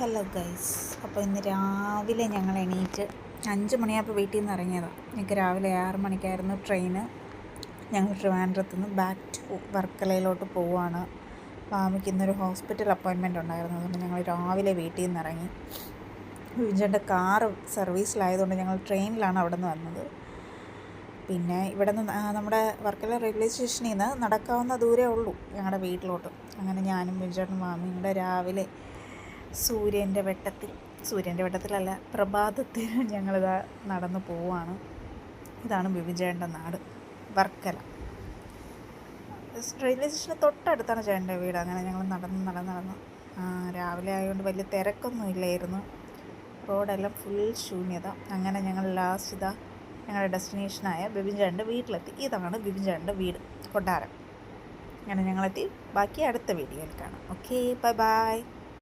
Hello guys. അപ്പോൾ ഇന്ന് രാവിലെ ഞങ്ങൾ എണീറ്റ് 5 മണിയായപ്പോൾ വീട്ടിൽ നിന്ന് ഇറങ്ങിയതാണ്. ഞങ്ങൾക്ക് രാവിലെ 6 മണിക്കായിരുന്നു ട്രെയിന്. ഞങ്ങൾ ട്രിവാൻഡ്രത്ത് നിന്ന് ബാക്ക് ടു വർക്കലയിലോട്ട് പോവുകയാണ്. മാമിക്ക് ഇന്നൊരു ഹോസ്പിറ്റൽ അപ്പോയിൻമെൻറ്റ് ഉണ്ടായിരുന്നു. അതുകൊണ്ട് ഞങ്ങൾ രാവിലെ വീട്ടിൽ നിന്ന് ഇറങ്ങി. വിജയൻ്റെ കാറ് സർവീസിലായതുകൊണ്ട് ഞങ്ങൾ ട്രെയിനിലാണ് അവിടെ നിന്ന് വന്നത്. പിന്നെ ഇവിടെ നിന്ന് നമ്മുടെ വർക്കല റെയിൽവേ സ്റ്റേഷനിൽ നിന്ന് നടക്കാവുന്ന ദൂരമേ ഉള്ളൂ ഞങ്ങളുടെ വീട്ടിലോട്ട്. അങ്ങനെ ഞാനും വിജയനും മാമിയും കൂടെ രാവിലെ സൂര്യൻ്റെ വെട്ടത്തിലല്ല, പ്രഭാതത്തിൽ ഞങ്ങളിതാ നടന്നു പോവുകയാണ്. ഇതാണ് ബിബിചേട്ടൻ്റെ നാട്, വർക്കല. റെയിൽവേ സ്റ്റേഷന് തൊട്ടടുത്താണ് ചേട്ടൻ്റെ വീട്. അങ്ങനെ ഞങ്ങൾ നടന്ന് രാവിലെ ആയതുകൊണ്ട് വലിയ തിരക്കൊന്നും ഇല്ലായിരുന്നു. റോഡെല്ലാം ഫുൾ ശൂന്യത. അങ്ങനെ ഞങ്ങൾ ലാസ്റ്റ് ഞങ്ങളുടെ ഡെസ്റ്റിനേഷനായ ബിബിചേട്ടൻ്റെ വീട്ടിലെത്തി. ഇതാണ് ബിബിചേട്ടൻ്റെ വീട്, കൊട്ടാരം. അങ്ങനെ ഞങ്ങളെത്തി. ബാക്കി അടുത്ത വീഡിയോയിൽ കാണാം. Okay, bye bye.